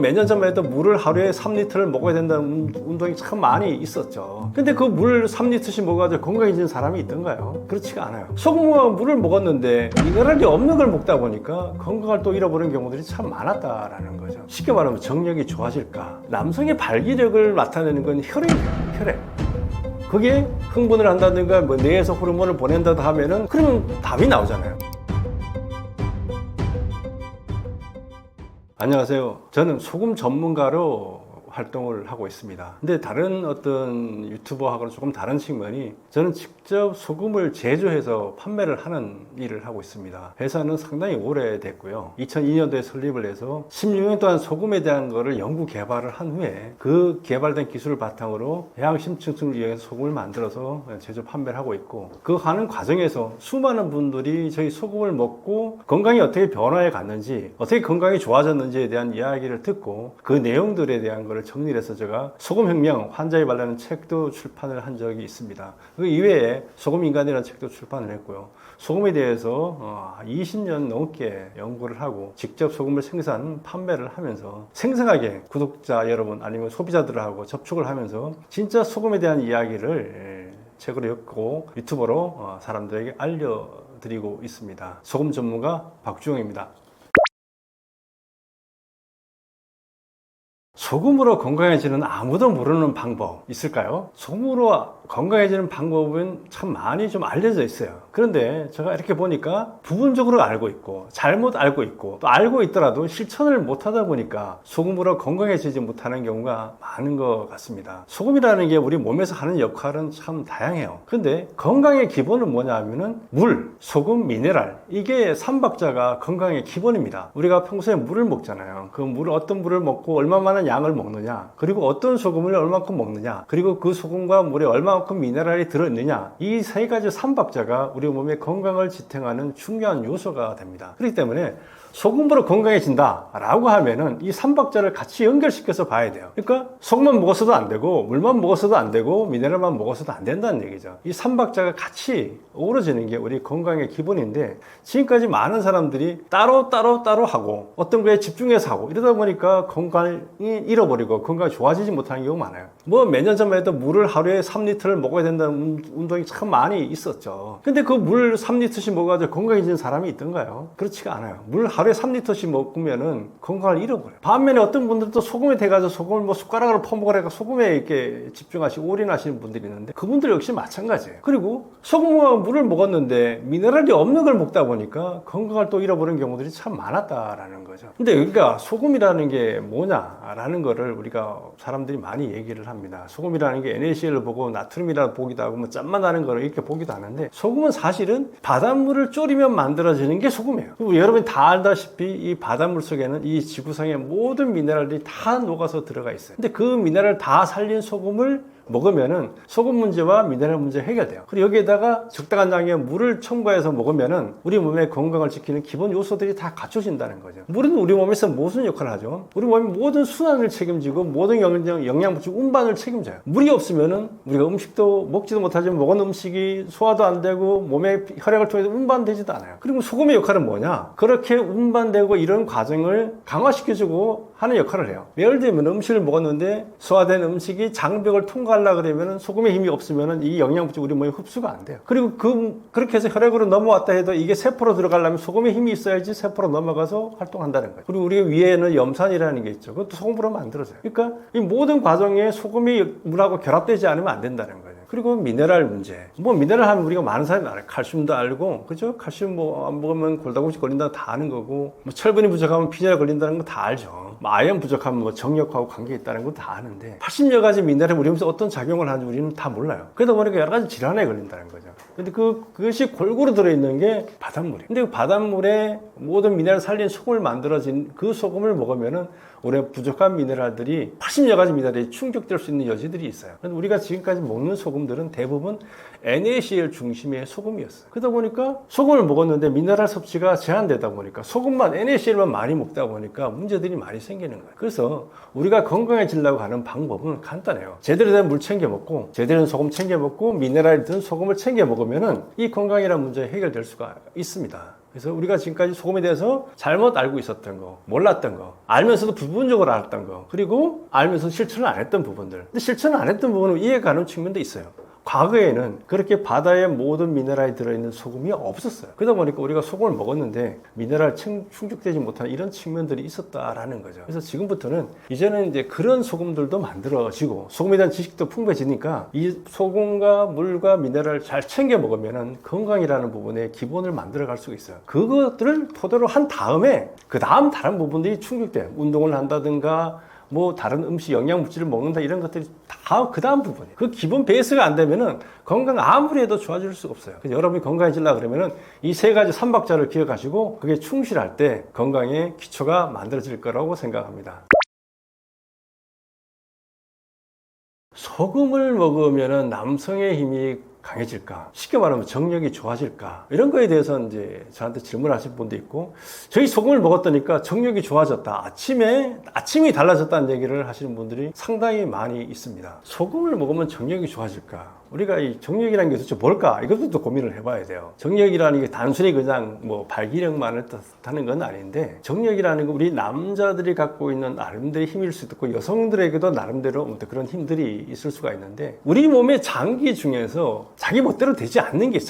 몇 년 전만 해도 물을 하루에 3리터를 먹어야 된다는 운동이 참 많이 있었죠. 근데 그 물 3리터씩 먹어가지고 건강해지는 사람이 있던가요? 그렇지가 않아요. 소금과 물을 먹었는데 미네랄이 없는 걸 먹다 보니까 건강을 또 잃어버리는 경우들이 참 많았다라는 거죠. 쉽게 말하면 정력이 좋아질까? 남성의 발기력을 나타내는 건 혈액이에요. 혈액. 그게 흥분을 한다든가 뭐 뇌에서 호르몬을 보낸다고 하면은 그러면 답이 나오잖아요. 안녕하세요. 저는 소금 전문가로 활동을 하고 있습니다. 근데 다른 어떤 유튜버하고는 조금 다른 측면이 저는 직접 소금을 제조해서 판매를 하는 일을 하고 있습니다. 회사는 상당히 오래됐고요. 2002년도에 설립을 해서 16년 동안 소금에 대한 거를 연구 개발을 한 후에 그 개발된 기술을 바탕으로 해양심층을 이용해서 소금을 만들어서 제조 판매를 하고 있고, 그 하는 과정에서 수많은 분들이 저희 소금을 먹고 건강이 어떻게 변화해 갔는지, 어떻게 건강이 좋아졌는지에 대한 이야기를 듣고 그 내용들에 대한 걸 정리를 해서 제가 소금혁명 환자에 관련한 책도 출판을 한 적이 있습니다. 그 이외에 소금인간이라는 책도 출판을 했고요. 소금에 대해서 20년 넘게 연구를 하고 직접 소금을 생산, 판매를 하면서 생생하게 구독자 여러분 아니면 소비자들하고 접촉을 하면서 진짜 소금에 대한 이야기를 책으로 엮고 유튜버로 사람들에게 알려드리고 있습니다. 소금 전문가 박주영입니다. 소금으로 건강해지는 아무도 모르는 방법 있을까요? 소금으로 건강해지는 방법은 참 많이 좀 알려져 있어요. 그런데 제가 이렇게 보니까 부분적으로 알고 있고 잘못 알고 있고, 또 알고 있더라도 실천을 못 하다 보니까 소금으로 건강해지지 못하는 경우가 많은 것 같습니다. 소금이라는 게 우리 몸에서 하는 역할은 참 다양해요. 근데 건강의 기본은 뭐냐 하면은 물, 소금, 미네랄, 이게 삼박자가 건강의 기본입니다. 우리가 평소에 물을 먹잖아요. 그 물을, 어떤 물을 먹고 얼마만한 양을 먹느냐, 그리고 어떤 소금을 얼마큼 먹느냐, 그리고 그 소금과 물에 얼마만큼 미네랄이 들어있느냐, 이 세 가지 삼박자가 우리 몸의 건강을 지탱하는 중요한 요소가 됩니다. 그렇기 때문에 소금으로 건강해진다 라고 하면은 이 삼박자를 같이 연결시켜서 봐야 돼요. 그러니까 소금만 먹었어도 안 되고 물만 먹었어도 안 되고 미네랄만 먹었어도 안 된다는 얘기죠. 이 삼박자가 같이 어우러지는 게 우리 건강의 기본인데, 지금까지 많은 사람들이 따로 하고 어떤 거에 집중해서 하고 이러다 보니까 건강이 잃어버리고 건강이 좋아지지 못하는 경우가 많아요. 뭐 몇 년 전만 해도 물을 하루에 3리터를 먹어야 된다는 운동이 참 많이 있었죠. 근데 그 물 3리터씩 먹어가지고 건강해지는 사람이 있던가요? 그렇지가 않아요. 물 하루에 3리터씩 먹으면은 건강을 잃어버려요. 반면에 어떤 분들도 소금에 대가지고 소금을 뭐 숟가락으로 퍼먹으라니까 소금에 이렇게 집중하시고 올인하시는 분들이 있는데, 그분들 역시 마찬가지예요. 그리고 소금과 물을 먹었는데 미네랄이 없는 걸 먹다 보니까 건강을 또 잃어버리는 경우들이 참 많았다라는 거죠. 근데 그러니까 소금이라는 게 뭐냐라는 거를 우리가 사람들이 많이 얘기를 합니다. 소금이라는 게 NaCl을 보고 나트륨이라고 보기도 하고 뭐 짠맛 나는 거를 이렇게 보기도 하는데, 소금은 사실은 바닷물을 졸이면 만들어지는 게 소금이에요. 그리고 여러분이 다 알다시피 이 바닷물 속에는 이 지구상의 모든 미네랄들이 다 녹아서 들어가 있어요. 근데 그 미네랄을 다 살린 소금을 먹으면은 소금 문제와 미네랄 문제 해결돼요. 그리고 여기에다가 적당한 양의 물을 첨가해서 먹으면은 우리 몸의 건강을 지키는 기본 요소들이 다 갖춰진다는 거죠. 물은 우리 몸에서 무슨 역할을 하죠? 우리 몸의 모든 순환을 책임지고 모든 영양분질 운반을 책임져요. 물이 없으면은 우리가 음식도 먹지도 못하지만 먹은 음식이 소화도 안 되고 몸의 혈액을 통해서 운반되지도 않아요. 그리고 소금의 역할은 뭐냐? 그렇게 운반되고 이런 과정을 강화시켜주고 하는 역할을 해요. 예를 들면 음식을 먹었는데 소화된 음식이 장벽을 통과하려고 그러면 소금의 힘이 없으면 이 영양분이 우리 몸에 흡수가 안 돼요. 그리고 그렇게 해서 혈액으로 넘어왔다 해도 이게 세포로 들어가려면 소금의 힘이 있어야지 세포로 넘어가서 활동한다는 거예요. 그리고 우리 위에는 염산이라는 게 있죠. 그것도 소금으로 만들어져요. 그러니까 이 모든 과정에 소금이 물하고 결합되지 않으면 안 된다는 거예요. 그리고 미네랄 문제. 뭐 미네랄 하면 우리가 많은 사람이 알아요. 칼슘도 알고, 그죠? 칼슘 뭐 안 먹으면 골다공증 걸린다는 거 다 아는 거고, 뭐 철분이 부족하면 빈혈 걸린다는 거 다 알죠. 뭐 아연 부족하면 뭐 정력하고 관계 있다는 거 다 아는데 80여 가지 미네랄이 우리 몸에서 어떤 작용을 하는지 우리는 다 몰라요. 그러다 보니까 여러 가지 질환에 걸린다는 거죠. 근데 그것이 골고루 들어있는 게 바닷물이에요. 근데 그 바닷물에 모든 미네랄을 살린 소금을 만들어진 그 소금을 먹으면은 우리의 부족한 미네랄들이 80여 가지 미네랄이 충족될 수 있는 여지들이 있어요. 그런데 우리가 지금까지 먹는 소금들은 대부분 NaCl 중심의 소금이었어요. 그러다 보니까 소금을 먹었는데 미네랄 섭취가 제한되다 보니까 소금만 NaCl만 많이 먹다 보니까 문제들이 많이 생기는 거예요. 그래서 우리가 건강해지려고 하는 방법은 간단해요. 제대로 된 물 챙겨 먹고 제대로 된 소금 챙겨 먹고 미네랄이 든 소금을 챙겨 먹으면은 이 건강이라는 문제 해결될 수가 있습니다. 그래서 우리가 지금까지 소금에 대해서 잘못 알고 있었던 거, 몰랐던 거, 알면서도 부분적으로 알았던 거, 그리고 알면서 실천을 안 했던 부분들. 근데 실천을 안 했던 부분은 이해가 가는 측면도 있어요. 과거에는 그렇게 바다의 모든 미네랄이 들어있는 소금이 없었어요. 그러다 보니까 우리가 소금을 먹었는데 미네랄 충족되지 못하는 이런 측면들이 있었다라는 거죠. 그래서 지금부터는 이제는 이제 그런 소금들도 만들어지고 소금에 대한 지식도 풍부해지니까 이 소금과 물과 미네랄을 잘 챙겨 먹으면 건강이라는 부분에 기본을 만들어 갈 수가 있어요. 그것들을 토대로 한 다음에 그 다음 다른 부분들이 충족돼요. 운동을 한다든가 뭐 다른 음식 영양물질을 먹는다 이런 것들이 다 그 다음 부분이에요. 그 기본 베이스가 안 되면은 건강 아무리 해도 좋아질 수가 없어요. 그래서 여러분이 건강해지려고 그러면은 이 세 가지 삼박자를 기억하시고 그게 충실할 때 건강의 기초가 만들어질 거라고 생각합니다. 소금을 먹으면은 남성의 힘이 강해질까? 쉽게 말하면 정력이 좋아질까? 이런 거에 대해서 이제 저한테 질문하신 분도 있고, 저희 소금을 먹었다니까 정력이 좋아졌다. 아침이 달라졌다는 얘기를 하시는 분들이 상당히 많이 있습니다. 소금을 먹으면 정력이 좋아질까? 우리가 이 정력이라는 게 도대체 뭘까? 이것도 또 고민을 해봐야 돼요. 정력이라는 게 단순히 그냥 뭐 발기력만을 뜻하는 건 아닌데, 정력이라는 건 우리 남자들이 갖고 있는 나름대로의 힘일 수도 있고, 여성들에게도 나름대로 그런 힘들이 있을 수가 있는데, 우리 몸의 장기 중에서 자기 멋대로 되지 않는 게,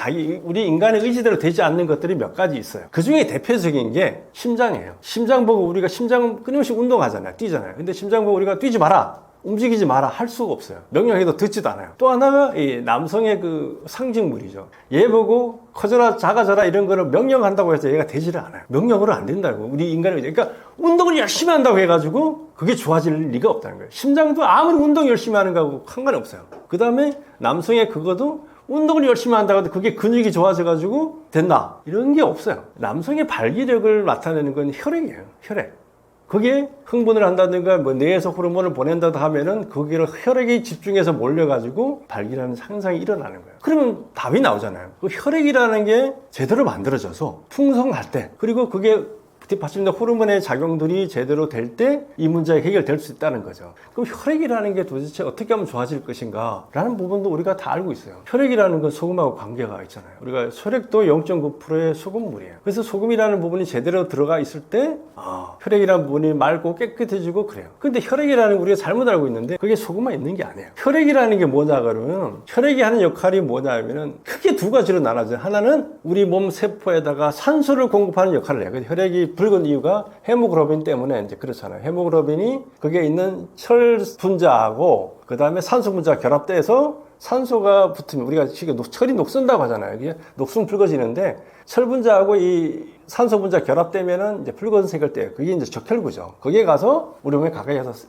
우리 인간의 의지대로 되지 않는 것들이 몇 가지 있어요. 그 중에 대표적인 게 심장이에요. 심장 보고 우리가 심장 끊임없이 운동하잖아요. 뛰잖아요. 근데 심장 보고 우리가 뛰지 마라, 움직이지 마라 할 수가 없어요. 명령해도 듣지도 않아요. 또 하나가 이 남성의 그 상징물이죠. 얘 보고 커져라 작아져라 이런 거를 명령한다고 해서 얘가 되지를 않아요. 명령으로 안 된다고. 우리 인간의 그러니까 운동을 열심히 한다고 해가지고 그게 좋아질 리가 없다는 거예요. 심장도 아무리 운동 열심히 하는 거하고 상관이 없어요. 그 다음에 남성의 그거도 운동을 열심히 한다고 해도 그게 근육이 좋아져가지고 된다, 이런 게 없어요. 남성의 발기력을 나타내는 건 혈액이에요. 혈액. 그게 흥분을 한다든가 뭐 뇌에서 호르몬을 보낸다도 하면은 거기를 혈액이 집중해서 몰려가지고 발기라는 현상이 일어나는 거예요. 그러면 답이 나오잖아요. 그 혈액이라는 게 제대로 만들어져서 풍성할 때, 그리고 그게 받침된 호르몬의 작용들이 제대로 될 때 이 문제가 해결될 수 있다는 거죠. 그럼 혈액이라는 게 도대체 어떻게 하면 좋아질 것인가 라는 부분도 우리가 다 알고 있어요. 혈액이라는 건 소금하고 관계가 있잖아요. 우리가 혈액도 0.9%의 소금물이에요. 그래서 소금이라는 부분이 제대로 들어가 있을 때 혈액이라는 부분이 맑고 깨끗해지고 그래요. 근데 혈액이라는 우리가 잘못 알고 있는데 그게 소금만 있는 게 아니에요. 혈액이라는 게 뭐냐 그러면, 혈액이 하는 역할이 뭐냐 하면은 크게 두 가지로 나눠져요. 하나는 우리 몸 세포에다가 산소를 공급하는 역할을 해요. 혈액이 붉은 이유가 헤모글로빈 때문에 이제 그렇잖아요. 헤모글로빈이 거기에 있는 철 분자하고 그 다음에 산소 분자가 결합돼서 산소가 붙으면 우리가 철이 녹슨다고 하잖아요. 이게 녹슨 붉어지는데 철 분자하고 이 산소 분자 결합되면은 이제 붉은색을 떼요. 그게 이제 적혈구죠. 거기에 가서 우리 몸에 가까이 가서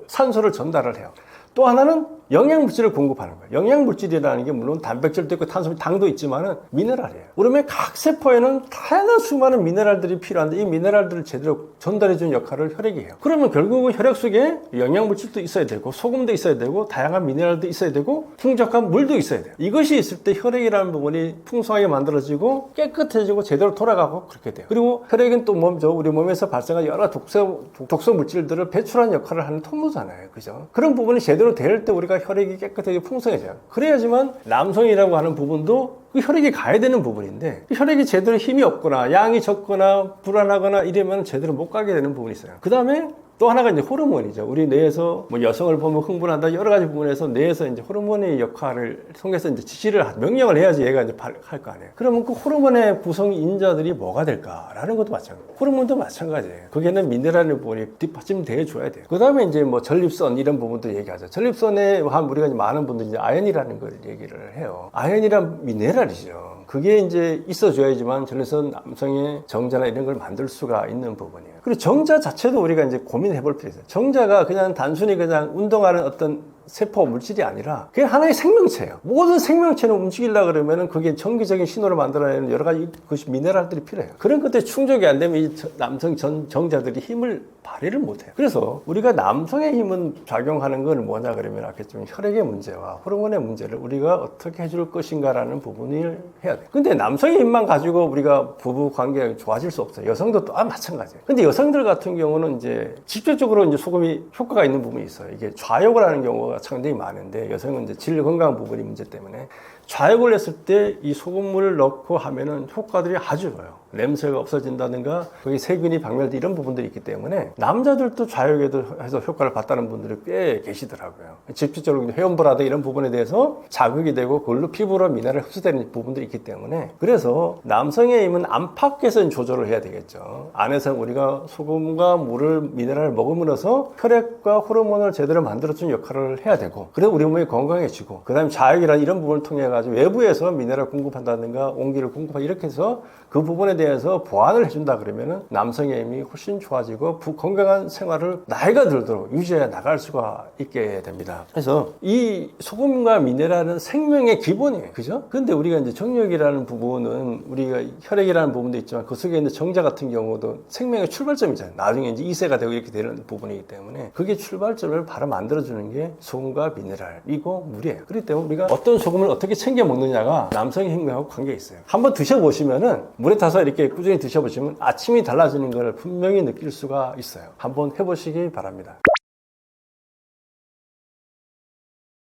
산소를 전달을 해요. 또 하나는 영양물질을 공급하는 거예요. 영양물질이라는 게 물론 단백질도 있고 탄수화물, 당도 있지만은 미네랄이에요. 우리 몸의 각 세포에는 다양한 수많은 미네랄들이 필요한데 이 미네랄들을 제대로 전달해주는 역할을 혈액이 해요. 그러면 결국은 혈액 속에 영양물질도 있어야 되고 소금도 있어야 되고 다양한 미네랄도 있어야 되고 풍족한 물도 있어야 돼요. 이것이 있을 때 혈액이라는 부분이 풍성하게 만들어지고 깨끗해지고 제대로 돌아가고 그렇게 돼요. 그리고 혈액은 또 뭐죠? 우리 몸에서 발생한 여러 독소 물질들을 배출하는 역할을 하는 통로잖아요. 그죠? 그런 부분이 제대로 될 때 우리가 혈액이 깨끗하게 풍성해져요. 그래야지만 남성이라고 하는 부분도 그 혈액이 가야 되는 부분인데 혈액이 제대로 힘이 없거나 양이 적거나 불안하거나 이러면 제대로 못 가게 되는 부분이 있어요. 그 다음에 또 하나가 이제 호르몬이죠. 우리 뇌에서 뭐 여성을 보면 흥분한다 여러 가지 부분에서 뇌에서 이제 호르몬의 역할을 통해서 이제 지시를 명령을 해야지 얘가 이제 할 거 아니에요. 그러면 그 호르몬의 구성 인자들이 뭐가 될까라는 것도 마찬가지예요. 호르몬도 마찬가지예요. 거기에는 미네랄의 부분이 뒷받침돼 줘야 돼요. 그 다음에 이제 뭐 전립선 이런 부분도 얘기하죠. 전립선에 우리가 많은 분들이 이제 아연이라는 걸 얘기를 해요. 아연이란 미네랄이죠. 그게 이제 있어줘야지만 전립선 남성의 정자나 이런 걸 만들 수가 있는 부분이에요. 그리고 정자 자체도 우리가 이제 고민해 볼 필요 있어요. 정자가 그냥 단순히 그냥 운동하는 어떤 세포 물질이 아니라 그게 하나의 생명체예요. 모든 생명체는 움직이려고 그러면 그게 정기적인 신호를 만들어내는 여러 가지 그것이 미네랄들이 필요해요. 그런 것들이 충족이 안 되면 이 남성 정자들이 힘을 발휘를 못해요. 그래서 우리가 남성의 힘은 작용하는 건 뭐냐 그러면 아까 좀 혈액의 문제와 호르몬의 문제를 우리가 어떻게 해줄 것인가라는 부분을 해야 돼요. 근데 남성의 힘만 가지고 우리가 부부 관계가 좋아질 수 없어요. 여성도 또 마찬가지예요. 근데 여성들 같은 경우는 이제 직접적으로 이제 소금이 효과가 있는 부분이 있어요. 이게 좌욕을 하는 경우가 상당히 많은데 여성은 이제 질 건강 부분이 문제 때문에 좌욕을 했을 때 이 소금물을 넣고 하면은 효과들이 아주 좋아요. 냄새가 없어진다든가 거기 세균이 박멸돼 이런 부분들이 있기 때문에 남자들도 좌욕에도 해서 효과를 봤다는 분들이 꽤 계시더라고요. 직접적으로 회원부라든가 이런 부분에 대해서 자극이 되고 그걸로 피부로 미네랄이 흡수되는 부분들이 있기 때문에 그래서 남성의 힘은 안팎에서 조절을 해야 되겠죠. 안에서 우리가 소금과 물을 미네랄을 먹음으로써 혈액과 호르몬을 제대로 만들어주는 역할을 해야 되고 그래서 우리 몸이 건강해지고 그 다음에 자극이나 이런 부분을 통해 가지고 외부에서 미네랄 공급한다든가 온기를 공급하고 이렇게 해서 그 부분에 대해서 보완을 해준다 그러면은 남성의 힘이 훨씬 좋아지고 건강한 생활을 나이가 들도록 유지해 나갈 수가 있게 됩니다. 그래서 이 소금과 미네랄은 생명의 기본이에요. 그죠? 근데 우리가 이제 정력이라는 부분은 우리가 혈액이라는 부분도 있지만 그 속에 있는 정자 같은 경우도 생명의 출발점이잖아요. 나중에 이제 2세가 되고 이렇게 되는 부분이기 때문에 그게 출발점을 바로 만들어주는 게 소금과 미네랄이고 물이에요. 그렇기 때문에 우리가 어떤 소금을 어떻게 챙겨 먹느냐가 남성의 힘하고 관계가 있어요. 한번 드셔보시면은 물에 타서 이렇게 꾸준히 드셔보시면 아침이 달라지는 걸 분명히 느낄 수가 있어요. 한번 해보시기 바랍니다.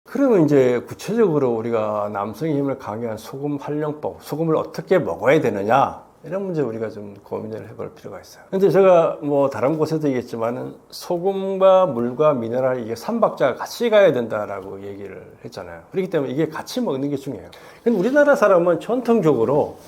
그러면 이제 구체적으로 우리가 남성의 힘을 강화한 소금 활용법, 소금을 어떻게 먹어야 되느냐 이런 문제 우리가 좀 고민을 해볼 필요가 있어요. 근데 제가 뭐 다른 곳에도 얘기했지만은 소금과 물과 미네랄 이게 삼박자가 같이 가야 된다라고 얘기를 했잖아요. 그렇기 때문에 이게 같이 먹는 게 중요해요. 근데 우리나라 사람은 전통적으로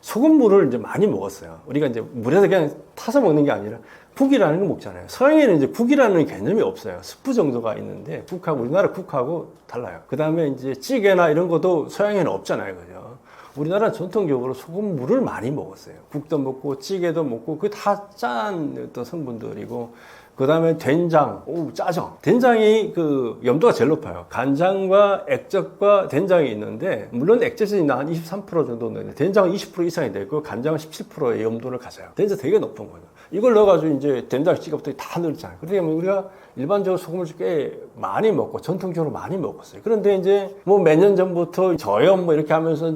소금물을 이제 많이 먹었어요. 우리가 이제 물에서 그냥 타서 먹는 게 아니라 국이라는 거 먹잖아요. 서양에는 이제 국이라는 개념이 없어요. 스프 정도가 있는데 국하고 우리나라 국하고 달라요. 그 다음에 이제 찌개나 이런 것도 서양에는 없잖아요. 그죠? 우리나라는 전통적으로 소금물을 많이 먹었어요. 국도 먹고 찌개도 먹고 그게 다 짠 어떤 성분들이고 그 다음에 된장, 짜죠. 된장이 그 염도가 제일 높아요. 간장과 액젓과 된장이 있는데, 물론 액젓이 한 23% 정도 넣는데, 된장은 20% 이상이 되고, 간장은 17%의 염도를 가져요. 된장 되게 높은 거죠. 이걸 넣어가지고 이제 된장찌개부터 다 넣잖아요. 그렇기 때문에 우리가 일반적으로 소금을 꽤 많이 먹고, 전통적으로 많이 먹었어요. 그런데 이제 뭐 몇 년 전부터 저염 뭐 이렇게 하면서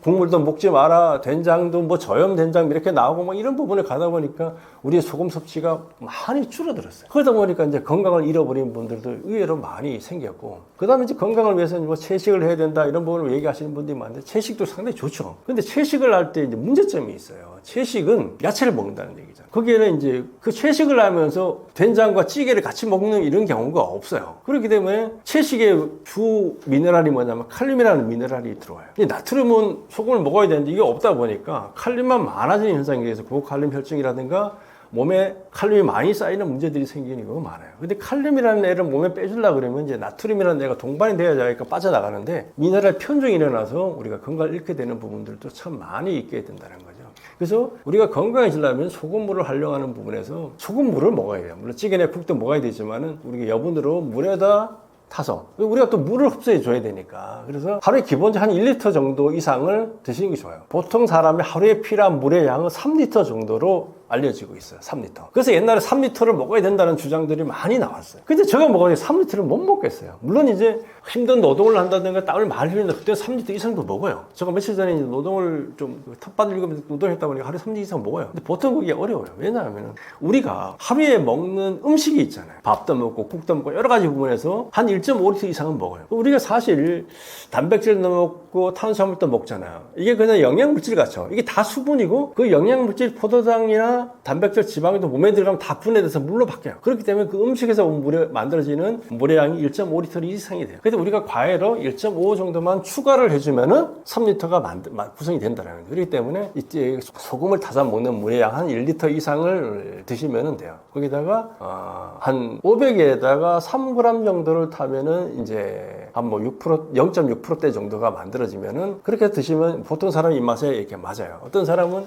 국물도 먹지 마라, 된장도 뭐 저염 된장 이렇게 나오고 뭐 이런 부분에 가다 보니까 우리의 소금 섭취가 많이 줄어들었어요. 그러다 보니까 이제 건강을 잃어버린 분들도 의외로 많이 생겼고, 그 다음에 이제 건강을 위해서 뭐 채식을 해야 된다 이런 부분을 얘기하시는 분들이 많은데, 채식도 상당히 좋죠. 근데 채식을 할 때 이제 문제점이 있어요. 채식은 야채를 먹는다는 얘기잖아요. 거기에는 이제 그 채식을 하면서 된장과 찌개를 같이 먹는 이런 경우가 없어요. 그렇기 때문에 채식의 주 미네랄이 뭐냐면 칼륨이라는 미네랄이 들어와요. 나트륨은 소금을 먹어야 되는데 이게 없다 보니까 칼륨만 많아지는 현상에 의해서 고칼륨 혈증이라든가 몸에 칼륨이 많이 쌓이는 문제들이 생기는 경우가 많아요. 근데 칼륨이라는 애를 몸에 빼주려고 그러면 이제 나트륨이라는 애가 동반이 돼야 자기가 빠져나가는데 미네랄 편중이 일어나서 우리가 건강을 잃게 되는 부분들도 참 많이 있게 된다는 거죠. 그래서 우리가 건강해지려면 소금물을 활용하는 부분에서 소금물을 먹어야 돼요. 물론 찌개나 국도 먹어야 되지만은 우리가 여분으로 물에다 타서 우리가 또 물을 흡수해 줘야 되니까 그래서 하루에 기본적으로 한 1리터 정도 이상을 드시는 게 좋아요. 보통 사람이 하루에 필요한 물의 양은 3리터 정도로 알려지고 있어요. 3리터. 그래서 옛날에 3리터를 먹어야 된다는 주장들이 많이 나왔어요. 근데 제가 먹어야 3리터를 못 먹겠어요. 물론 이제 힘든 노동을 한다든가 땀을 많이 흘리는데 그때 3리터 이상도 먹어요. 제가 며칠 전에 이제 노동을 좀 텃밭을 읽으면서 노동했다 보니까 하루에 3리터 이상 먹어요. 근데 보통 그게 어려워요. 왜냐하면 우리가 하루에 먹는 음식이 있잖아요. 밥도 먹고 국도 먹고 여러 가지 부분에서 한 1.5리터 이상은 먹어요. 우리가 사실 단백질도 먹고 탄수화물도 먹잖아요. 이게 그냥 영양물질 같죠. 이게 다 수분이고 그 영양물질 포도당이나 단백질, 지방도 몸에 들어가면 다 분해돼서 물로 바뀌어요. 그렇기 때문에 그 음식에서 만들어지는 물의 양이 1.5리터 이상이 돼요. 그래서 우리가 과외로 1.5 정도만 추가를 해주면은 3리터가 구성이 된다는 거예요. 그렇기 때문에 이제 소금을 타서 먹는 물의 양 한 1리터 이상을 드시면 돼요. 거기다가 한 500에다가 3g 정도를 타면은 이제 한 뭐 6%, 0.6%대 정도가 만들어지면은 그렇게 드시면 보통 사람 입맛에 이렇게 맞아요. 어떤 사람은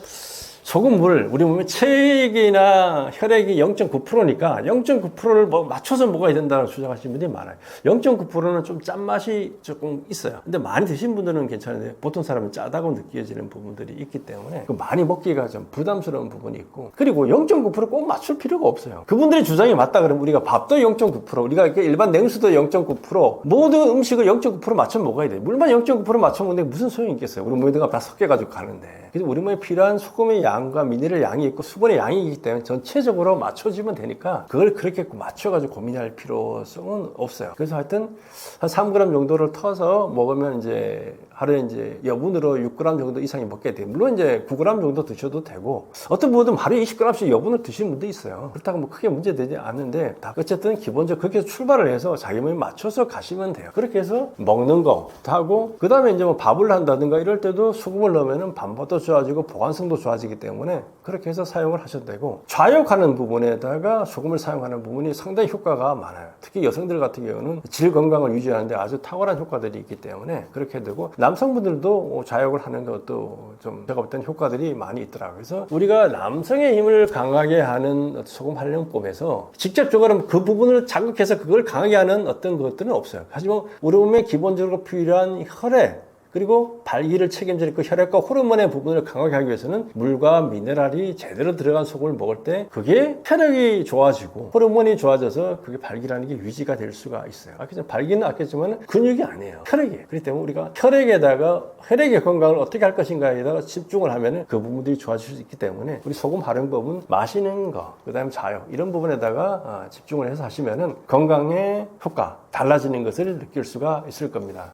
소금물, 우리 몸에 체액이나 혈액이 0.9%니까 0.9%를 뭐 맞춰서 먹어야 된다고 주장하시는 분들이 많아요. 0.9%는 좀 짠맛이 조금 있어요. 근데 많이 드신 분들은 괜찮은데 보통 사람은 짜다고 느껴지는 부분들이 있기 때문에 많이 먹기가 좀 부담스러운 부분이 있고, 그리고 0.9%꼭 맞출 필요가 없어요. 그분들의 주장이 맞다 그러면 우리가 밥도 0.9%, 우리가 일반 냉수도 0.9%, 모든 음식을 0.9% 맞춰 먹어야 돼요. 물만 0.9% 맞춰 먹는데 무슨 소용이 있겠어요. 우리 모두가 다 섞여가지고 가는데. 그래서 우리 몸에 필요한 소금의 양과 미네랄 양이 있고 수분의 양이 있기 때문에 전체적으로 맞춰주면 되니까 그걸 그렇게 맞춰가지고 고민할 필요성은 없어요. 그래서 하여튼 한 3g 정도를 터서 먹으면 이제 하루에 이제 여분으로 6g 정도 이상이 먹게 돼요. 물론 이제 9g 정도 드셔도 되고 어떤 분들은 하루에 20g씩 여분을 드시는 분도 있어요. 그렇다고 뭐 크게 문제되지 않는데 다 어쨌든 기본적으로 그렇게 출발을 해서 자기 몸에 맞춰서 가시면 돼요. 그렇게 해서 먹는 거 하고 그 다음에 이제 뭐 밥을 한다든가 이럴 때도 소금을 넣으면 밥맛도 좋아지고 보관성도 좋아지기 때문에 그렇게 해서 사용을 하셔도 되고 좌욕하는 부분에다가 소금을 사용하는 부분이 상당히 효과가 많아요. 특히 여성들 같은 경우는 질 건강을 유지하는데 아주 탁월한 효과들이 있기 때문에 그렇게 되고 남성분들도 좌욕을 하는 것도 좀 제가 볼 때는 효과들이 많이 있더라고요. 그래서 우리가 남성의 힘을 강하게 하는 소금 활용법에서 직접적으로 그 부분을 자극해서 그걸 강하게 하는 어떤 것들은 없어요. 하지만 우리 몸에 기본적으로 필요한 혈액 그리고 발기를 책임질 그 혈액과 호르몬의 부분을 강하게 하기 위해서는 물과 미네랄이 제대로 들어간 소금을 먹을 때 그게 혈액이 좋아지고 호르몬이 좋아져서 그게 발기라는 게 유지가 될 수가 있어요. 발기는 아꼈지만 근육이 아니에요. 혈액이에요. 그렇기 때문에 우리가 혈액의 건강을 어떻게 할 것인가에다가 집중을 하면 그 부분들이 좋아질 수 있기 때문에 우리 소금 활용법은 마시는 거, 그 다음에 자요 이런 부분에다가 집중을 해서 하시면 건강의 효과 달라지는 것을 느낄 수가 있을 겁니다.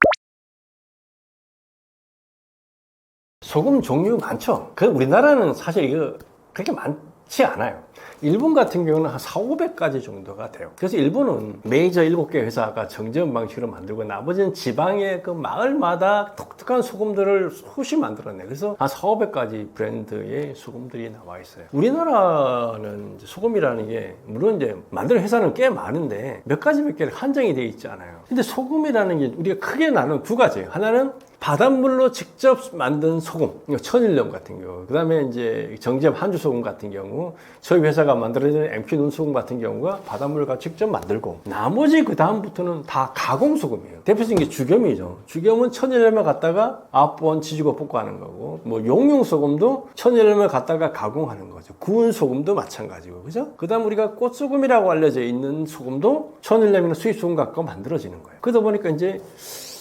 소금 종류 많죠. 우리나라는 사실 이거 그렇게 많지 않아요. 일본 같은 경우는 한 4,500가지 정도가 돼요. 그래서 일본은 메이저 7개 회사가 정제음 방식으로 만들고 나머지는 지방의 그 마을마다 독특한 소금들을 수시 만들어내요. 그래서 한 4,500가지 브랜드의 소금들이 나와 있어요. 우리나라는 소금이라는 게 물론 이제 만드는 회사는 꽤 많은데 몇 가지 몇 개 한정이 되어 있지 않아요. 근데 소금이라는 게 우리가 크게 나눈 두 가지예요. 하나는 바닷물로 직접 만든 소금, 천일염 같은 경우, 그 다음에 이제 정제염 한주 소금 같은 경우, 저희 회사가 만들어진 MQ 눈소금 같은 경우가 바닷물과 직접 만들고, 나머지 그 다음부터는 다 가공 소금이에요. 대표적인 게 주겸이죠. 주겸은 천일염을 갖다가 9번 지지고 볶고 하는 거고, 뭐 용융 소금도 천일염을 갖다가 가공하는 거죠. 구운 소금도 마찬가지고, 그죠? 그 다음 우리가 꽃소금이라고 알려져 있는 소금도 천일염이나 수입 소금 갖고 만들어지는 거예요. 그러다 보니까 이제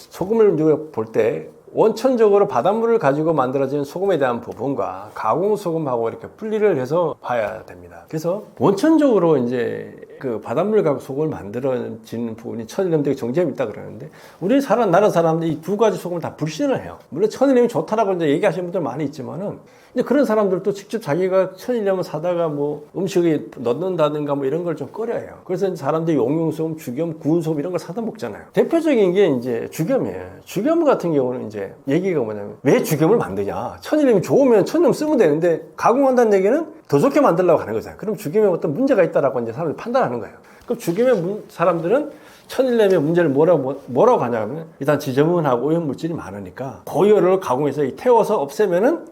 소금을 볼 때 원천적으로 바닷물을 가지고 만들어진 소금에 대한 부분과 가공 소금하고 이렇게 분리를 해서 봐야 됩니다. 그래서 원천적으로 이제 그 바닷물 가지고 소금을 만들어지는 부분이 천일염 정제염이 있다 그러는데 우리 나라 사람들이 이 두 가지 소금을 다 불신을 해요. 물론 천일염이 좋다라고 이제 얘기하시는 분들 많이 있지만은 이제 그런 사람들도 직접 자기가 천일염을 사다가 뭐 음식에 넣는다든가 뭐 이런 걸 좀 꺼려해요. 그래서 사람들이 용융소금, 주겸, 구운 소금 이런 걸 사다 먹잖아요. 대표적인 게 이제 주겸이에요. 주겸 같은 경우는 이제 얘기가 뭐냐면 왜 주겸을 만드냐? 천일염이 좋으면 천일염 쓰면 되는데 가공한다는 얘기는 더 좋게 만들려고 하는 거잖아요. 그럼 주겸에 어떤 문제가 있다라고 이제 사람들이 판단하는 거예요. 그럼 주겸의 사람들은 천일염의 문제를 뭐라고 하냐면 일단 지저분하고 오염물질이 많으니까 고열을 가공해서 태워서 없애면은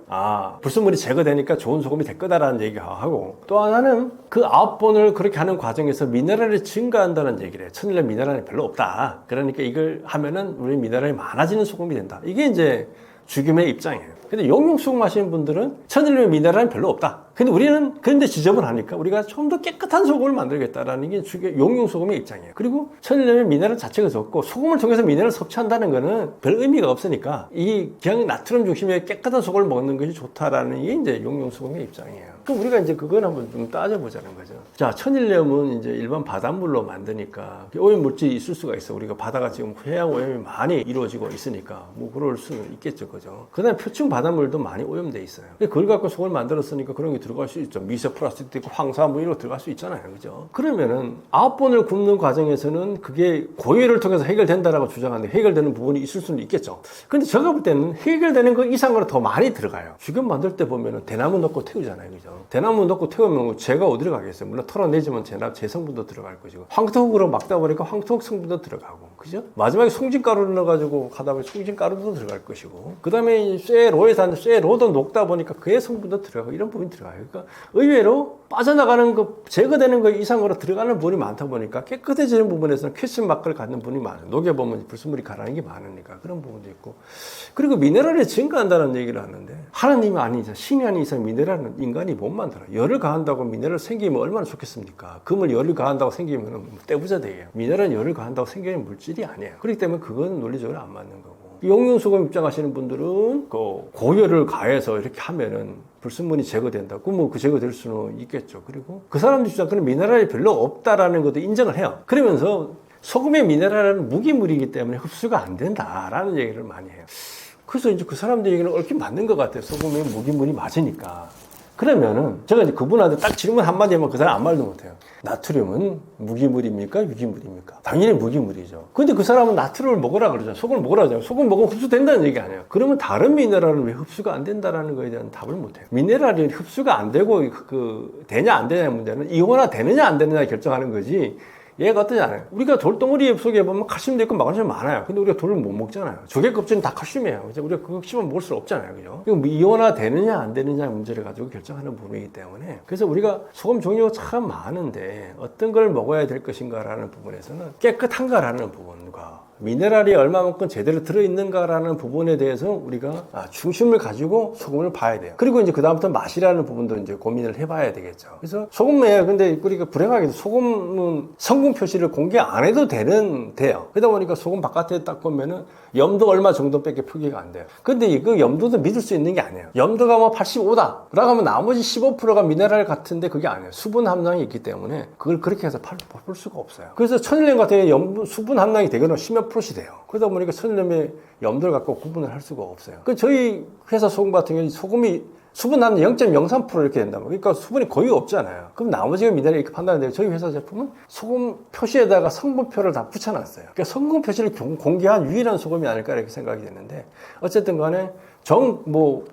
불순물이 제거되니까 좋은 소금이 될 거다라는 얘기가 하고 또 하나는 그 9번을 그렇게 하는 과정에서 미네랄이 증가한다는 얘기를 해요. 천일염 미네랄이 별로 없다. 그러니까 이걸 하면은 우리 미네랄이 많아지는 소금이 된다. 이게 이제 주겸의 입장이에요. 근데 용융소금 하시는 분들은 천일염의 미네랄은 별로 없다. 근데 우리는 그런데 지저분하니까 우리가 좀 더 깨끗한 소금을 만들겠다라는 게 용융소금의 입장이에요. 그리고 천일염의 미네랄 자체가 적고 소금을 통해서 미네랄을 섭취한다는 거는 별 의미가 없으니까 이 그냥 나트륨 중심의 깨끗한 소금을 먹는 것이 좋다라는 게 이제 용융소금의 입장이에요. 그럼 우리가 이제 그건 한번 좀 따져보자는 거죠. 자, 천일염은 이제 일반 바닷물로 만드니까 오염 물질이 있을 수가 있어. 우리가 바다가 지금 해양 오염이 많이 이루어지고 있으니까 뭐 그럴 수는 있겠죠, 그죠? 그다음에 표층 바닷물도 많이 오염돼 있어요. 그걸 갖고 소금을 만들었으니까 그런 게 들어갈 수 있죠. 미세 플라스틱도 있고 황사 뭐 이런 거 들어갈 수 있잖아요, 그죠? 그러면은 9번을 굽는 과정에서는 그게 고열을 통해서 해결된다라고 주장하는데 해결되는 부분이 있을 수는 있겠죠. 근데 제가 볼 때는 해결되는 거 이상으로 더 많이 들어가요. 주겸 만들 때 보면은 대나무 넣고 태우잖아요, 그죠? 대나무 넣고 태우면 제가 어디로 가겠어요? 물론 털어내지만 제 성분도 들어갈 것이고 황토흙으로 막다 보니까 황토흙 성분도 들어가고, 그죠? 마지막에 송진가루를 넣어가지고 하다 보니 송진가루도 들어갈 것이고, 그 다음에 쇠로에서 하는 쇠로도 녹다 보니까 그의 성분도 들어가고 이런 부분이 들어가요. 그러니까 의외로 빠져나가는 거, 제거되는 거 이상으로 들어가는 부분이 많다 보니까 깨끗해지는 부분에서는 퀘스천 마크를 갖는 부분이 많아요. 녹여보면 불순물이 가라앉는 게 많으니까 그런 부분도 있고, 그리고 미네랄이 증가한다는 얘기를 하는데 하나님이 아니죠. 신이 아닌 이상 미네랄은 인간이 못 만들어요. 열을 가한다고 미네랄 생기면 얼마나 좋겠습니까? 금을 열을 가한다고 생기면 떼부자 되게요. 미네랄은 열을 가한다고 생기는 물질이 아니에요. 그렇기 때문에 그건 논리적으로 안 맞는 거고. 용융소금 입장하시는 분들은 그 고열을 가해서 이렇게 하면은 불순물이 제거된다. 그러면 그 제거될 수는 있겠죠. 그리고 그 사람들 주장 그런 미네랄이 별로 없다라는 것도 인정을 해요. 그러면서 소금의 미네랄은 무기물이기 때문에 흡수가 안 된다라는 얘기를 많이 해요. 그래서 이제 그 사람들 얘기는 얽힌 맞는 것 같아요. 소금의 무기물이 맞으니까. 그러면은 제가 이제 그분한테 딱 질문 한마디 하면 그 사람 아무 말도 못해요. 나트륨은 무기물입니까? 유기물입니까? 당연히 무기물이죠. 근데 그 사람은 나트륨을 먹으라 그러잖아요. 소금을 먹으라 그러잖아요. 소금 먹으면 흡수된다는 얘기 아니에요. 그러면 다른 미네랄은 왜 흡수가 안 된다는 거에 대한 답을 못해요. 미네랄이 흡수가 안 되고 되냐 안 되냐 문제는 이온화 되느냐 안 되느냐 결정하는 거지. 얘가 어떠지 않아요? 우리가 돌덩어리 속에 보면 칼슘도 있고 마그네슘 많아요. 근데 우리가 돌을 못 먹잖아요. 조개 껍질은 다 칼슘이에요. 그죠? 우리가 그거 씹어 먹을 수 없잖아요. 그죠? 이거 이온화 되느냐 안 되느냐 문제를 가지고 결정하는 부분이기 때문에 그래서 우리가 소금 종류가 참 많은데 어떤 걸 먹어야 될 것인가라는 부분에서는 깨끗한가라는 부분과 미네랄이 얼마만큼 제대로 들어있는가라는 부분에 대해서 우리가 중심을 가지고 소금을 봐야 돼요. 그리고 이제 그다음부터 맛이라는 부분도 이제 고민을 해봐야 되겠죠. 그래서 소금에 근데 우리가 불행하게도 소금은 성분 표시를 공개 안 해도 돼요. 그러다 보니까 소금 바깥에 딱 보면은 염도 얼마 정도밖에 표기가 안 돼요. 근데 그 염도도 믿을 수 있는 게 아니에요. 염도가 뭐 85다. 라고 하면 나머지 15%가 미네랄 같은데 그게 아니에요. 수분 함량이 있기 때문에 그걸 그렇게 해서 풀 수가 없어요. 그래서 천일염 같은 경우에 수분 함량이 되거나 10몇 %씩 돼요. 그러다 보니까 천일염의 염도를 갖고 구분을 할 수가 없어요. 그 저희 회사 소금 같은 경우는 소금이 수분 함량 0.03% 이렇게 된다면 그러니까 수분이 거의 없잖아요. 그럼 나머지가 미네랄 이렇게 판단되는데 저희 회사 제품은 소금 표시에다가 성분표를 다 붙여놨어요. 그러니까 성분 표시를 공개한 유일한 소금이 아닐까 이렇게 생각이 되는데 어쨌든 간에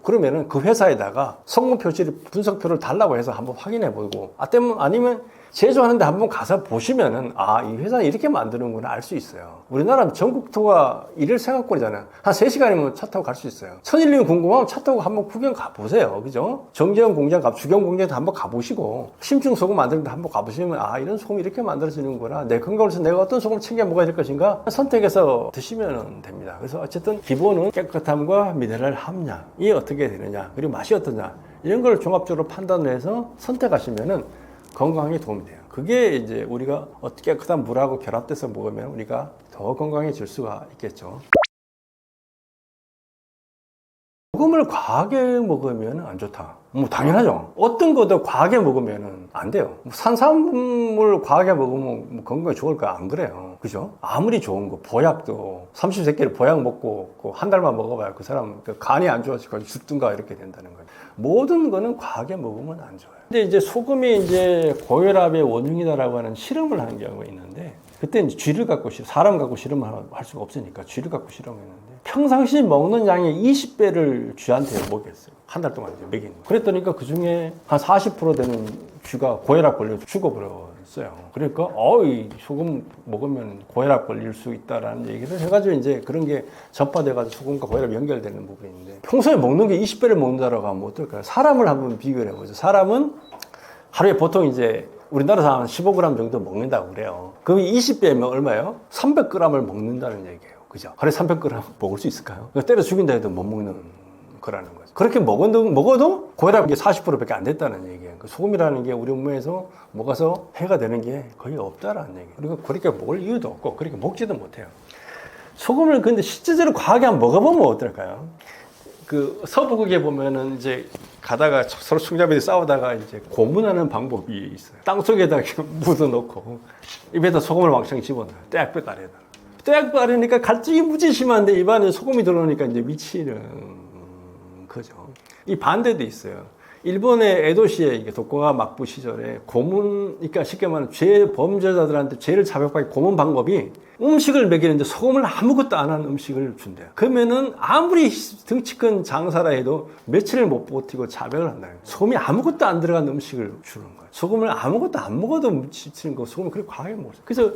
그러면은 그 회사에다가 성분 표시를 분석표를 달라고 해서 한번 확인해 보고 아니면 제조하는데 한번 가서 보시면은 이 회사는 이렇게 만드는구나 알 수 있어요. 우리나라 전국토가 일일 생활권이잖아요. 한 3시간이면 차 타고 갈 수 있어요. 천일염이 궁금하면 차 타고 한번 구경 가보세요. 그죠? 정제형 공장 주경 공장도 한번 가보시고 심층 소금 만드는데 한번 가보시면 이런 소금이 이렇게 만들어지는구나. 내 건강을 위해서 내가 어떤 소금을 챙겨 먹어야 될 것인가 선택해서 드시면 됩니다. 그래서 어쨌든 기본은 깨끗함과 미네랄 함량이 어떻게 되느냐 그리고 맛이 어떠냐 이런 걸 종합적으로 판단을 해서 선택하시면은 건강에 도움이 돼요. 그게 이제 우리가 어떻게 깨끗한 물하고 결합돼서 먹으면 우리가 더 건강해질 수가 있겠죠. 소금을 과하게 먹으면 안 좋다. 당연하죠. 어떤 것도 과하게 먹으면 안 돼요. 산산물 과하게 먹으면 건강에 좋을까? 안 그래요. 그죠? 아무리 좋은 거, 보약도 30세끼를 보약 먹고 한 달만 먹어봐야 그 사람 간이 안 좋아지고 죽든가 이렇게 된다는 거예요. 모든 거는 과하게 먹으면 안 좋아요. 근데 이제 소금이 이제 고혈압의 원흉이다라고 하는 실험을 하는 경우가 있는데 그때 이제 쥐를 갖고 사람 갖고 실험을 할 수가 없으니까 쥐를 갖고 실험했는데 평상시 먹는 양의 20배를 쥐한테 먹였어요. 한 달 동안 먹이는 거예요. 그랬더니 그 중에 한 40% 되는 쥐가 고혈압 걸려 죽어버렸어요. 그러니까 이 소금 먹으면 고혈압 걸릴 수 있다라는 얘기를 해가지고 이제 그런 게 전파돼가지고 소금과 고혈압이 연결되는 부분인데 평소에 먹는 게 20배를 먹는다라고 하면 어떨까요? 사람을 한번 비교를 해보죠. 사람은 하루에 보통 이제 우리나라 사람은 15g 정도 먹는다고 그래요. 그럼 20배면 얼마예요? 300g을 먹는다는 얘기예요. 그죠? 하루에 300g 먹을 수 있을까요? 때려 죽인다 해도 못 먹는 거라는 거죠. 그렇게 먹어도 고혈압이 40%밖에 안 됐다는 얘기예요. 소금이라는 게 우리 몸에서 먹어서 해가 되는 게 거의 없다라는 얘기예요. 그리고 그렇게 먹을 이유도 없고 그렇게 먹지도 못해요. 소금을 근데 실제로 과하게 한번 먹어보면 어떨까요? 서부극에 보면은 이제 가다가 서로 총잡이들이 싸우다가 이제 고문하는 방법이 있어요. 땅 속에다 묻어놓고 입에다 소금을 왕창 집어넣어요. 떼약볕 아래에다. 떼약볕 아래니까 갈증이 무지 심한데 입안에 소금이 들어오니까 이제 미치는 거죠. 이 반대도 있어요. 일본의 에도시에 도쿠가와 막부 시절에 그러니까 쉽게 말하면 범죄자들한테 죄를 자백하기 고문 방법이 음식을 먹이는데 소금을 아무것도 안 한 음식을 준대요. 그러면은 아무리 등치 큰 장사라 해도 며칠을 못 버티고 자백을 한다는 거예요. 소금이 아무것도 안 들어간 음식을 주는 거예요. 소금을 아무것도 안 먹어도 지치는 거 소금을 그렇게 과하게 먹었어요. 그래서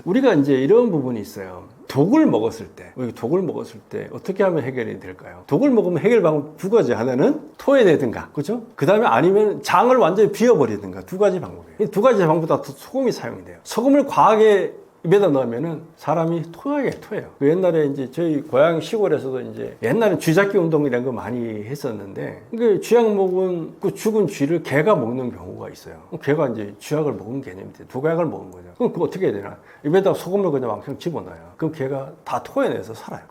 우리가 이제 이런 부분이 있어요. 독을 먹었을 때 어떻게 하면 해결이 될까요? 독을 먹으면 해결 방법 두 가지. 하나는 토해내든가, 그죠? 그 다음에 아니면 장을 완전히 비워버리든가 두 가지 방법이에요. 이 두 가지 방법 다 소금이 사용이 돼요. 소금을 과하게 입에다 넣으면은 사람이 토해요. 그 옛날에 이제 저희 고향 시골에서도 이제 옛날엔 쥐잡기 운동 이런 거 많이 했었는데, 그 쥐약 먹은 그 죽은 쥐를 개가 먹는 경우가 있어요. 개가 이제 쥐약을 먹은 개념이 돼요. 두약을 먹은 거죠. 그럼 그거 어떻게 해야 되나? 입에다 소금을 그냥 왕창 집어넣어요. 그럼 개가 다 토해내서 살아요.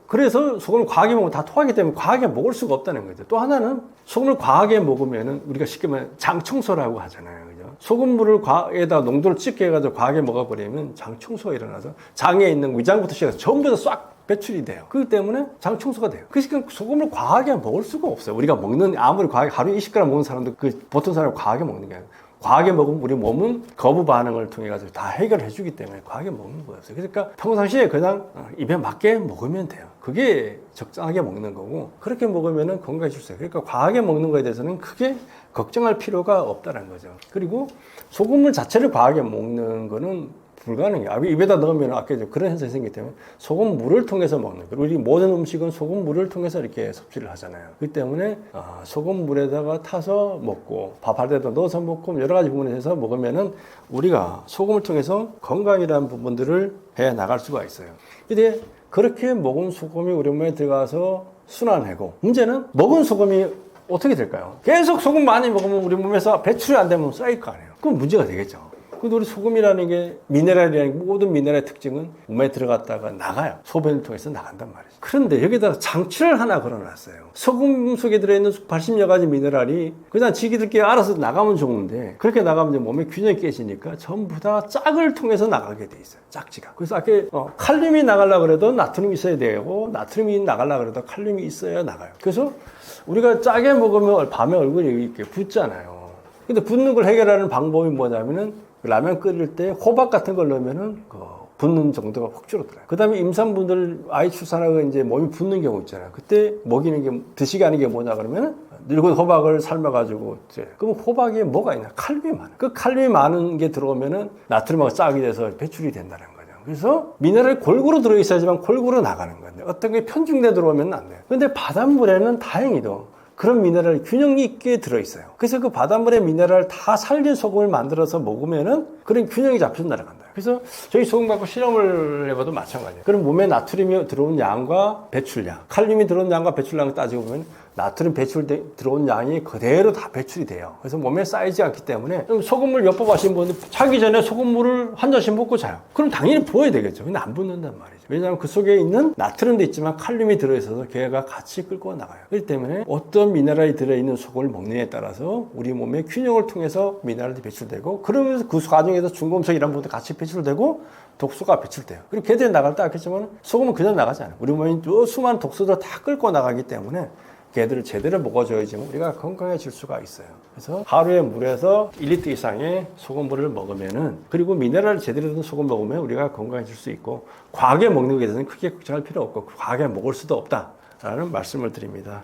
그래서 소금을 과하게 먹으면 다 토하기 때문에 과하게 먹을 수가 없다는 거죠. 또 하나는 소금을 과하게 먹으면은 우리가 쉽게 말하면 장 청소라고 하잖아요. 그죠? 소금물을 에다 농도를 짙게 해가지고 과하게 먹어버리면 장 청소가 일어나서 장에 있는 위장부터 시작해서 전부 다 싹 배출이 돼요. 그렇기 때문에 장 청소가 돼요. 그러니까 소금을 과하게 먹을 수가 없어요. 우리가 먹는, 아무리 과하게, 하루에 20g 먹는 사람도 보통 사람이 과하게 먹는 게 아니라, 과하게 먹으면 우리 몸은 거부 반응을 통해 가지고 다 해결해 주기 때문에 과하게 먹는 거였어요. 그러니까 평상시에 그냥 입에 맞게 먹으면 돼요. 그게 적당하게 먹는 거고, 그렇게 먹으면 건강해질 수 있어요. 그러니까 과하게 먹는 거에 대해서는 크게 걱정할 필요가 없다는 거죠. 그리고 소금물 자체를 과하게 먹는 거는 불가능해요. 입에다 넣으면 아까 그런 현상이 생기기 때문에 소금물을 통해서 먹는 거예요. 우리 모든 음식은 소금물을 통해서 이렇게 섭취를 하잖아요. 그렇기 때문에 소금물에다가 타서 먹고 밥할 때도 넣어서 먹고 여러 가지 부분에 대해서 먹으면은 우리가 소금을 통해서 건강이라는 부분들을 해 나갈 수가 있어요. 근데 그렇게 먹은 소금이 우리 몸에 들어가서 순환하고, 문제는 먹은 소금이 어떻게 될까요? 계속 소금 많이 먹으면 우리 몸에서 배출이 안 되면 쌓일 거 아니에요. 그럼 문제가 되겠죠. 근데 우리 소금이라는 게, 미네랄이라는 게, 모든 미네랄의 특징은 몸에 들어갔다가 나가요. 소변을 통해서 나간단 말이죠. 그런데 여기다가 장치를 하나 걸어놨어요. 소금 속에 들어있는 80여 가지 미네랄이 그냥 지기들끼리 알아서 나가면 좋은데, 그렇게 나가면 이제 몸의 균형이 깨지니까 전부 다 짝을 통해서 나가게 돼 있어요. 짝지가. 그래서 아까 칼륨이 나가려고 그래도 나트륨이 있어야 되고, 나트륨이 나가려고 그래도 칼륨이 있어야 나가요. 그래서 우리가 짜게 먹으면 밤에 얼굴이 이렇게 붓잖아요. 근데 붓는 걸 해결하는 방법이 뭐냐면은, 라면 끓일 때 호박 같은 걸 넣으면은 붓는 정도가 확 줄어들어요. 그 다음에 임산부들 아이 출산하고 이제 몸이 붓는 경우 있잖아요. 그때 먹이는 게, 드시게 하는 게 뭐냐 그러면은 늙은 호박을 삶아가지고, 그럼 호박에 뭐가 있나? 칼륨이 많아요. 그 칼륨이 많은 게 들어오면은 나트륨하고 짝이 돼서 배출이 된다는 거죠. 그래서 미네랄이 골고루 들어있어야지만 골고루 나가는 건데, 어떤 게 편중돼 들어오면 안 돼요. 근데 바닷물에는 다행히도 그런 미네랄이 균형 있게 들어있어요. 그래서 그 바닷물의 미네랄을 다 살린 소금을 만들어서 먹으면은 그런 균형이 잡혀서 날아간다. 그래서 저희 소금 갖고 실험을 해봐도 마찬가지예요. 그럼 몸에 나트륨이 들어온 양과 배출량, 칼륨이 들어온 양과 배출량을 따지고 보면 나트륨 들어온 양이 그대로 다 배출이 돼요. 그래서 몸에 쌓이지 않기 때문에, 소금물 몇 번 마신 분들 자기 전에 소금물을 한 잔씩 먹고 자요. 그럼 당연히 부어야 되겠죠. 근데 안 붓는단 말이죠. 왜냐하면 그 속에 있는 나트륨도 있지만 칼륨이 들어있어서 걔가 같이 끌고 나가요. 그렇기 때문에 어떤 미네랄이 들어있는 소금을 먹느냐에 따라서 우리 몸의 균형을 통해서 미네랄이 배출되고, 그러면서 그 과정에서 중금속 이런 부분도 같이 배출되고 독소가 배출돼요. 그리고 걔들이 나갈 때 아겠지만 소금은 그냥 나가지 않아요. 우리 몸에 수많은 독소들을 다 끌고 나가기 때문에 걔들을 제대로 먹어줘야지 우리가 건강해질 수가 있어요. 그래서 하루에 물에서 1리터 이상의 소금물을 먹으면은, 그리고 미네랄을 제대로 든 소금 먹으면 우리가 건강해질 수 있고, 과하게 먹는 것에 대해서는 크게 걱정할 필요 없고 과하게 먹을 수도 없다라는 말씀을 드립니다.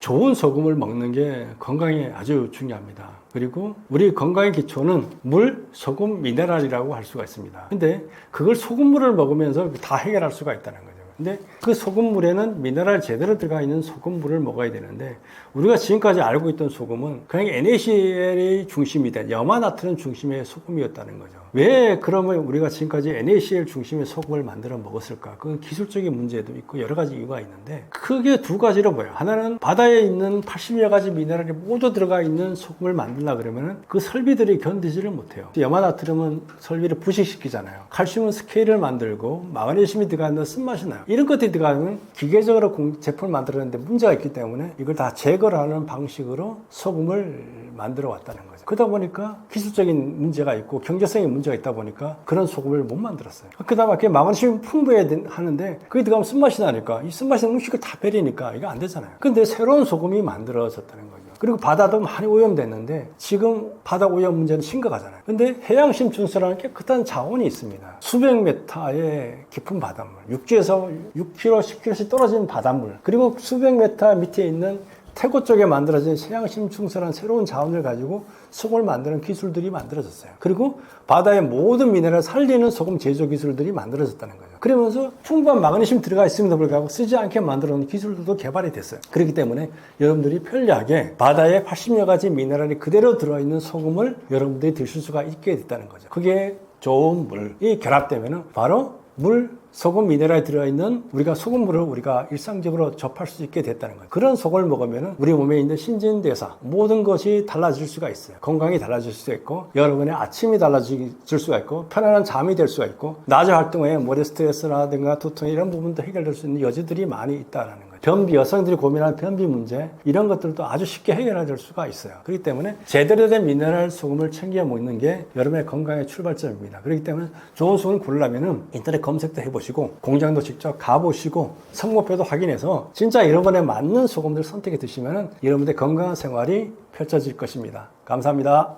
좋은 소금을 먹는 게 건강에 아주 중요합니다. 그리고 우리 건강의 기초는 물, 소금, 미네랄이라고 할 수가 있습니다. 근데 그걸 소금물을 먹으면서 다 해결할 수가 있다는 거죠. 근데 그 소금물에는 미네랄 제대로 들어가 있는 소금물을 먹어야 되는데, 우리가 지금까지 알고 있던 소금은 그냥 NaCl이 중심이 된, 염화나트륨 중심의 소금이었다는 거죠. 왜 그러면 우리가 지금까지 NaCl 중심의 소금을 만들어 먹었을까? 그건 기술적인 문제도 있고 여러 가지 이유가 있는데, 크게 두 가지로 보여요. 하나는 바다에 있는 80여 가지 미네랄이 모두 들어가 있는 소금을 만들려고 그러면 그 설비들이 견디지를 못해요. 염화나트륨은 설비를 부식시키잖아요. 칼슘은 스케일을 만들고, 마그네슘이 들어가 있는 쓴맛이 나요. 이런 것들이 들어가면 기계적으로 제품을 만들었는데 문제가 있기 때문에 이걸 다 제거를 하는 방식으로 소금을 만들어 왔다는 거죠. 그러다 보니까 기술적인 문제가 있고 경제성의 문제가 있다 보니까 그런 소금을 못 만들었어요. 그다음에 마그네슘이 풍부해야 하는데 그게 들어가면 쓴맛이 나니까, 이 쓴맛이 음식을 다 베리니까 이거 안 되잖아요. 근데 새로운 소금이 만들어졌다는 거죠. 그리고 바다도 많이 오염됐는데 지금 바다 오염 문제는 심각하잖아요. 근데 해양심 준수라는 깨끗한 자원이 있습니다. 수백 메타의 깊은 바닷물, 육지에서 6km, 10km씩 떨어진 바닷물, 그리고 수백 메타 밑에 있는 태고 쪽에 만들어진 세양심충설한 새로운 자원을 가지고 소금을 만드는 기술들이 만들어졌어요. 그리고 바다의 모든 미네랄을 살리는 소금 제조 기술들이 만들어졌다는 거죠. 그러면서 풍부한 마그네슘 들어가 있음에도 불구하고 쓰지 않게 만들어 놓은 기술들도 개발이 됐어요. 그렇기 때문에 여러분들이 편리하게 바다에 80여 가지 미네랄이 그대로 들어있는 소금을 여러분들이 드실 수가 있게 됐다는 거죠. 그게 좋은 물이 결합되면은 바로 물, 소금 미네랄이 들어있는 우리가 소금물을 우리가 일상적으로 접할 수 있게 됐다는 거예요. 그런 소금을 먹으면 우리 몸에 있는 신진대사 모든 것이 달라질 수가 있어요. 건강이 달라질 수가 있고 여러분의 아침이 달라질 수가 있고 편안한 잠이 될 수가 있고 낮에 활동에 머리 스트레스라든가 두통 이런 부분도 해결될 수 있는 여지들이 많이 있다는 거예요. 변비, 여성들이 고민하는 변비 문제 이런 것들도 아주 쉽게 해결될 수가 있어요. 그렇기 때문에 제대로 된 미네랄 소금을 챙겨 먹는 게 여러분의 건강의 출발점입니다. 그렇기 때문에 좋은 소금을 고르려면 인터넷 검색도 해보시고 공장도 직접 가보시고 성모표도 확인해서 진짜 여러분에 맞는 소금들 선택해 드시면 여러분의 건강한 생활이 펼쳐질 것입니다. 감사합니다.